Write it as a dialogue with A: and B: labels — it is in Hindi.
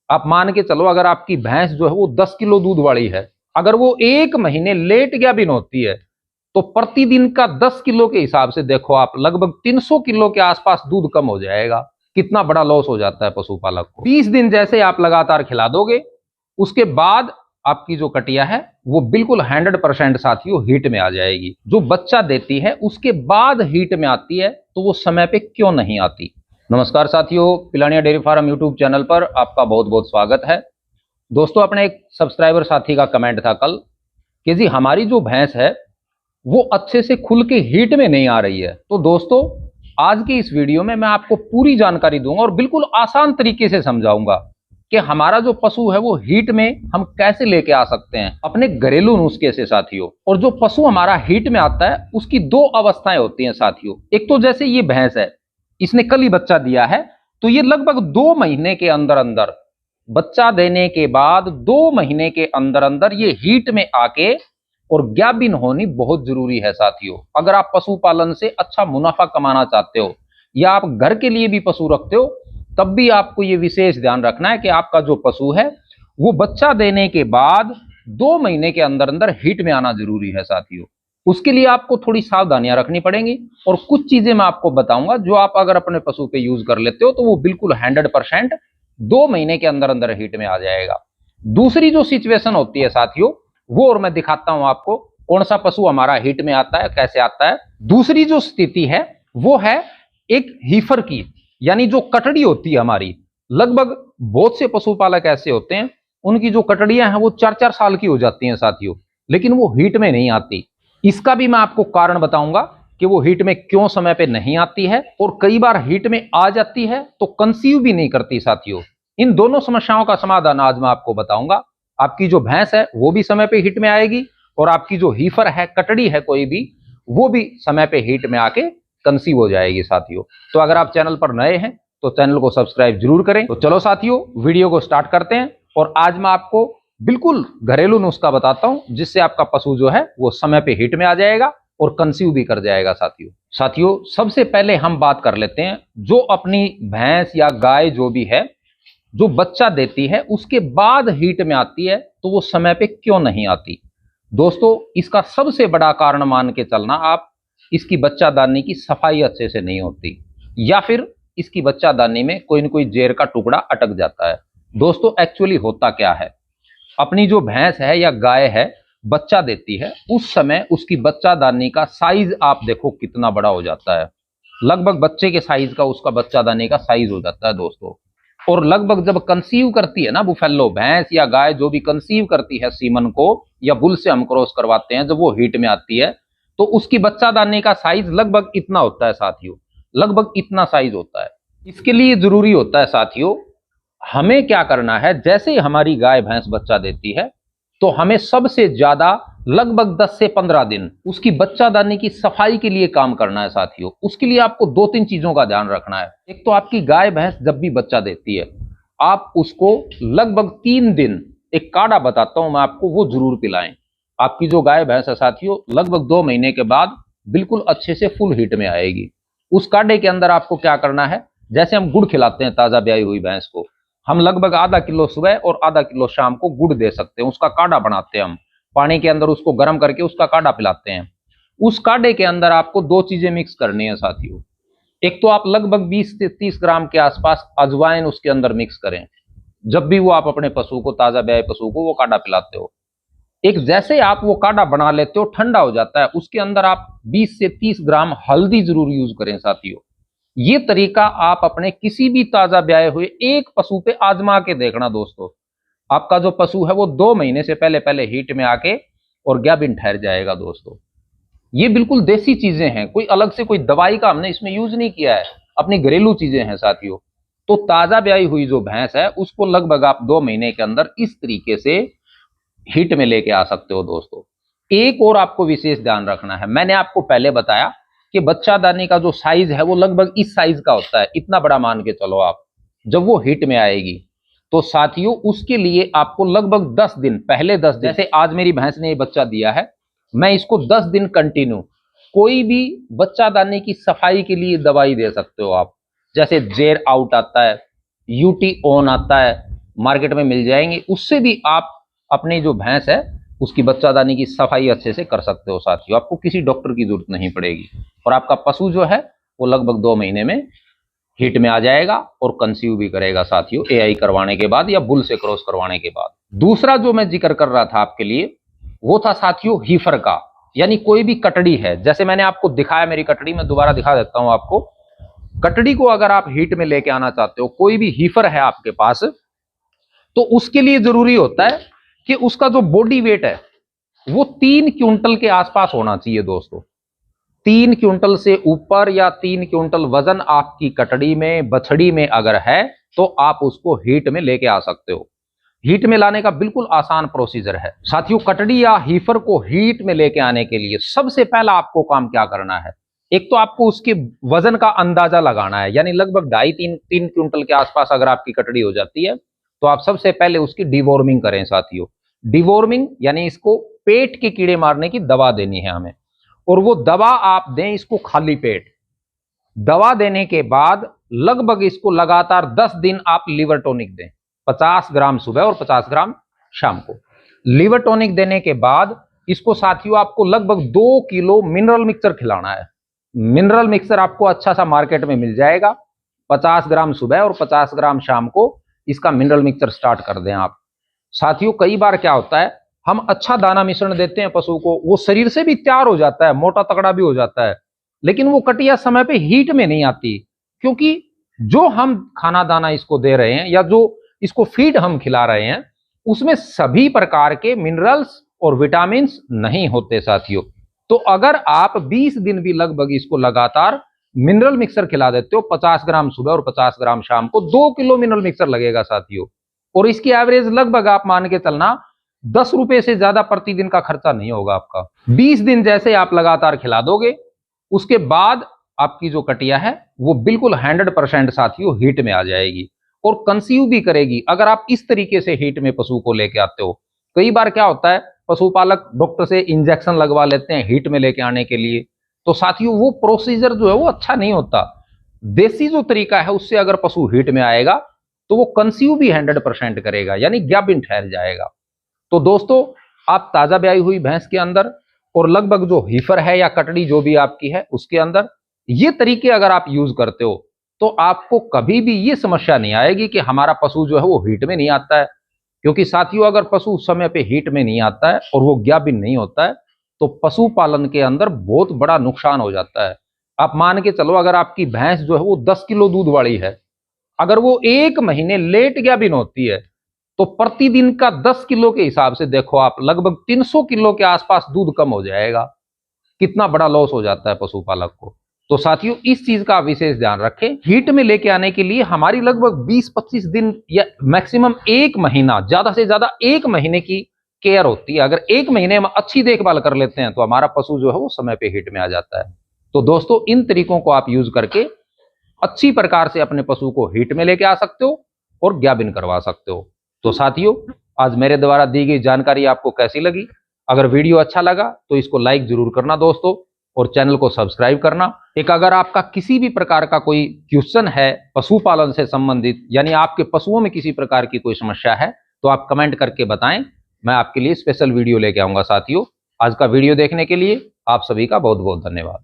A: आप मान के चलो अगर आपकी भैंस जो है वो 10 किलो दूध वाली है, अगर वो 1 महीने लेट गाभिन होती है तो प्रतिदिन का 10 किलो के हिसाब से देखो आप लगभग 300 किलो के आसपास दूध कम हो जाएगा। कितना बड़ा लॉस हो जाता है पशुपालक को। 20 दिन जैसे आप लगातार खिला दोगे, उसके बाद आपकी जो कटिया है वो बिल्कुल 100% साथियों हीट में आ जाएगी। जो बच्चा देती है उसके बाद हीट में आती है तो वो समय पे क्यों नहीं आती। नमस्कार साथियों, Pilania dairy farm YouTube channel पर आपका बहुत बहुत स्वागत है। दोस्तों, अपने एक सब्सक्राइबर साथी का कमेंट था कल कि जी हमारी जो भैंस है वो अच्छे से खुल के हीट में नहीं आ रही है। तो दोस्तों, आज की इस वीडियो में मैं आपको पूरी जानकारी दूंगा और बिल्कुल आसान तरीके से समझाऊंगा कि हमारा जो पशु है वो हीट में हम कैसे लेके आ सकते हैं अपने घरेलू नुस्खे से साथियों। और जो पशु हमारा हीट में आता है उसकी दो अवस्थाएं होती हैं साथियों। एक तो जैसे ये भैंस है, इसने कल ही बच्चा दिया है, तो ये लगभग 2 महीने के अंदर अंदर बच्चा देने के बाद 2 महीने के अंदर अंदर ये हीट में आके और गाभिन होनी बहुत जरूरी है साथियों। अगर आप पशुपालन से अच्छा मुनाफा कमाना चाहते हो या आप घर के लिए भी पशु रखते हो, तब भी आपको ये विशेष ध्यान रखना है कि आपका जो पशु है वो बच्चा देने के बाद 2 महीने के अंदर अंदर हीट में आना जरूरी है साथियों। उसके लिए आपको थोड़ी सावधानियां रखनी पड़ेंगी और कुछ चीजें मैं आपको बताऊंगा जो आप अगर अपने पशु पे यूज कर लेते हो तो वो बिल्कुल 100% 2 महीने के अंदर अंदर हीट में आ जाएगा। दूसरी जो सिचुएशन होती है साथियों, वो और मैं दिखाता हूं आपको कौन सा पशु हमारा हिट में आता है, कैसे आता है। दूसरी जो स्थिति है वो है एक हीफर की, यानी जो कटड़ी होती है हमारी। लगभग बहुत से पशुपालक ऐसे होते हैं उनकी जो कटड़ियां हैं वो 4-4 साल की हो जाती हैं साथियों, लेकिन वो हीट में नहीं आती। इसका भी मैं आपको कारण बताऊंगा कि वो हीट में क्यों समय पे नहीं आती है, और कई बार हीट में आ जाती है तो कंसीव भी नहीं करती साथियों। इन दोनों समस्याओं का समाधान आज मैं आपको बताऊंगा। आपकी जो भैंस है वो भी समय पे हीट में आएगी और आपकी जो हीफर है, कटड़ी है कोई भी, वो भी समय पे हीट में आके कंसीव हो जाएगी साथियों। तो अगर आप चैनल पर नए हैं तो चैनल को सब्सक्राइब जरूर करें। तो चलो साथियों, वीडियो को स्टार्ट करते हैं और आज मैं आपको बिल्कुल घरेलू नुस्खा बताता हूं जिससे आपका पशु जो है वो समय पे हीट में आ जाएगा और कंसीव भी कर जाएगा साथियों। सबसे पहले हम बात कर लेते हैं, जो अपनी भैंस या गाय जो भी है जो बच्चा देती है उसके बाद हीट में आती है तो वो समय पे क्यों नहीं आती। दोस्तों, इसका सबसे बड़ा कारण मान के चलना आप, इसकी बच्चादानी की सफाई अच्छे से नहीं होती या फिर इसकी बच्चादानी में कोई न कोई जेर का टुकड़ा अटक जाता है। दोस्तों, एक्चुअली होता क्या है, अपनी जो भैंस है या गाय है बच्चा देती है उस समय उसकी बच्चादानी का साइज आप देखो कितना बड़ा हो जाता है। लगभग बच्चे के साइज का उसका बच्चादानी का साइज हो जाता है दोस्तों। और लगभग जब कंसीव करती है ना बुफेलो भैंस या गाय, जो भी कंसीव करती है सीमन को या बुल से हम क्रॉस करवाते हैं, जब वो हीट में आती है तो उसकी बच्चादानी का साइज लगभग इतना होता है साथियों, लगभग इतना साइज होता है। इसके लिए जरूरी होता है साथियों, हमें क्या करना है, जैसे ही हमारी गाय भैंस बच्चा देती है तो हमें सबसे ज्यादा लगभग 10 से 15 दिन उसकी बच्चादानी की सफाई के लिए काम करना है साथियों। उसके लिए आपको 2-3 चीजों का ध्यान रखना है। एक तो आपकी गाय भैंस जब भी बच्चा देती है आप उसको लगभग 3 दिन एक काढ़ा बताता हूं मैं आपको, वो जरूर पिलाएं। आपकी जो गाय भैंस है साथियों लगभग 2 महीने के बाद बिल्कुल अच्छे से फुल हीट में आएगी। उस काढ़े के अंदर आपको क्या करना है, जैसे हम गुड़ खिलाते हैं ताजा ब्याई हुई भैंस को, हम लगभग आधा किलो सुबह और आधा किलो शाम को गुड़ दे सकते हैं। उसका काढ़ा बनाते हैं हम, पानी के अंदर उसको गर्म करके उसका काढ़ा पिलाते हैं। उस काढ़े के अंदर आपको 2 चीजें मिक्स करनी है साथियों। एक तो आप लगभग 20 से 30 ग्राम के आसपास अजवाइन उसके अंदर मिक्स करें जब भी वो आप अपने पशु को, ताजा ब्याए पशु को वो काढ़ा पिलाते हो। एक जैसे आप वो काढ़ा बना लेते हो, ठंडा हो जाता है, उसके अंदर आप 20 से 30 ग्राम हल्दी जरूर यूज करें साथियों। ये तरीका आप अपने किसी भी ताजा ब्याए हुए एक पशु पे आजमा के देखना दोस्तों। आपका जो पशु है वो 2 महीने से पहले पहले हीट में आके और गाभिन ठहर जाएगा दोस्तों। ये बिल्कुल देसी चीजें हैं, कोई अलग से कोई दवाई का हमने इसमें यूज नहीं किया है, अपनी घरेलू चीजें हैं साथियों। तो ताजा ब्याई हुई जो भैंस है उसको लगभग आप 2 महीने के अंदर इस तरीके से हीट में लेके आ सकते हो दोस्तों। एक और आपको विशेष ध्यान रखना है, मैंने आपको पहले बताया कि बच्चादानी का जो साइज है वो लगभग इस साइज का होता है, इतना बड़ा मान के चलो आप, जब वो हीट में आएगी तो साथियों उसके लिए आपको लगभग 10 दिन, पहले 10 दिन, जैसे आज मेरी भैंस ने ये बच्चा दिया है, मैं इसको 10 दिन कंटिन्यू कोई भी बच्चादानी की सफाई के लिए दवाई दे सकते हो आप। जैसे जेर आउट आता है, यूटी ऑन आता है, मार्केट में मिल जाएंगे, उससे भी आप अपनी जो भैंस है उसकी बच्चादानी की सफाई अच्छे से कर सकते हो साथियों। आपको किसी डॉक्टर की जरूरत नहीं पड़ेगी और आपका पशु जो है वो लगभग 2 महीने में हीट में आ जाएगा और कंसीव भी करेगा साथियों, एआई करवाने के बाद या बुल से क्रॉस करवाने के बाद। दूसरा जो मैं जिक्र कर रहा था आपके लिए वो था साथियों हीफर का, यानी कोई भी कटड़ी है, जैसे मैंने आपको दिखाया मेरी कटड़ी, में दोबारा दिखा देता हूं आपको। कटड़ी को अगर आप हीट में लेके आना चाहते हो, कोई भी हीफर है आपके पास, तो उसके लिए जरूरी होता है कि उसका जो बॉडी वेट है वो 3 क्विंटल के आसपास होना चाहिए दोस्तों। 3 क्विंटल से ऊपर या 3 क्विंटल वजन आपकी कटड़ी में, बछड़ी में अगर है तो आप उसको हीट में लेके आ सकते हो। हीट में लाने का बिल्कुल आसान प्रोसीजर है साथियों। कटड़ी या हीफर को हीट में लेके आने के लिए सबसे पहला आपको काम क्या करना है, एक तो आपको उसके वजन का अंदाजा लगाना है, यानी लगभग 2.5-3 क्विंटल के आसपास अगर आपकी कटड़ी हो जाती है तो आप सबसे पहले उसकी डिवॉर्मिंग करें साथियों। डिवॉर्मिंग यानी इसको पेट के कीड़े मारने की दवा देनी है हमें, और वो दवा आप दें इसको खाली पेट। दवा देने के बाद लगभग इसको लगातार 10 दिन आप लिवर टॉनिक दें, 50 ग्राम सुबह और 50 ग्राम शाम को। लिवर टॉनिक देने के बाद इसको साथियों आपको लगभग 2 किलो मिनरल मिक्सचर खिलाना है। मिनरल मिक्सचर आपको अच्छा सा मार्केट में मिल जाएगा। 50 ग्राम सुबह और 50 ग्राम शाम को इसका मिनरल मिक्सचर स्टार्ट कर दें आप साथियों। कई बार क्या होता है, हम अच्छा दाना मिश्रण देते हैं पशु को, वो शरीर से भी तैयार हो जाता है, मोटा तगड़ा भी हो जाता है, लेकिन वो कटिया समय पे हीट में नहीं आती, क्योंकि जो हम खाना दाना इसको दे रहे हैं या जो इसको फीड हम खिला रहे हैं उसमें सभी प्रकार के मिनरल्स और विटामिन नहीं होते साथियों। तो अगर आप 20 दिन भी लगभग इसको लगातार मिनरल मिक्सर खिला देते हो, 50 ग्राम सुबह और 50 ग्राम शाम को, 2 किलो मिनरल मिक्सर लगेगा साथियों। और इसकी एवरेज लगभग आप मान के चलना 10 रुपए से ज्यादा प्रतिदिन का खर्चा नहीं होगा आपका। 20 दिन जैसे आप लगातार खिला दोगे, उसके बाद आपकी जो कटिया है वो बिल्कुल 100% साथियों हीट में आ जाएगी और कंसीव भी करेगी, अगर आप इस तरीके से हीट में पशु को लेके आते हो। कई बार क्या होता है, पशुपालक डॉक्टर से इंजेक्शन लगवा लेते हैं हीट में लेके आने के लिए, तो साथियों वो प्रोसीजर जो है वो अच्छा नहीं होता। देसी जो तरीका है उससे अगर पशु हीट में आएगा तो वो कंसीव भी 100% करेगा, यानी गाभिन ठहर जाएगा। तो दोस्तों, आप ताजा ब्याई हुई भैंस के अंदर और लगभग जो हीफर है या कटड़ी जो भी आपकी है उसके अंदर ये तरीके अगर आप यूज करते हो तो आपको कभी भी ये समस्या नहीं आएगी कि हमारा पशु जो है वो हीट में नहीं आता है। क्योंकि साथियों, अगर पशु समय पे हीट में नहीं आता है और वो गाभिन नहीं होता है तो पशुपालन के अंदर बहुत बड़ा नुकसान हो जाता है। आप मान के चलो, अगर आपकी भैंस जो है वो 10 किलो दूध वाली है, अगर वो 1 महीने लेट गाभिन होती है तो प्रतिदिन का 10 किलो के हिसाब से देखो आप, लगभग 300 किलो के आसपास दूध कम हो जाएगा। कितना बड़ा लॉस हो जाता है पशुपालक को। तो साथियों, इस चीज का विशेष ध्यान रखें। हीट में लेके आने के लिए हमारी लगभग 20-25 दिन या मैक्सिमम 1 महीना, ज्यादा से ज्यादा 1 महीने की केयर होती है। अगर 1 महीने में अच्छी देखभाल कर लेते हैं तो हमारा पशु जो है वो समय पे हीट में आ जाता है। तो दोस्तों, इन तरीकों को आप यूज करके अच्छी प्रकार से अपने पशु को हीट में लेके आ सकते हो और गाभिन करवा सकते हो। तो साथियों, आज मेरे द्वारा दी गई जानकारी आपको कैसी लगी? अगर वीडियो अच्छा लगा तो इसको लाइक जरूर करना दोस्तों, और चैनल को सब्सक्राइब करना। एक अगर आपका किसी भी प्रकार का कोई क्वेश्चन है पशुपालन से संबंधित, यानी आपके पशुओं में किसी प्रकार की कोई समस्या है, तो आप कमेंट करके बताएं, मैं आपके लिए स्पेशल वीडियो लेके आऊंगा साथियों। आज का वीडियो देखने के लिए आप सभी का बहुत बहुत धन्यवाद।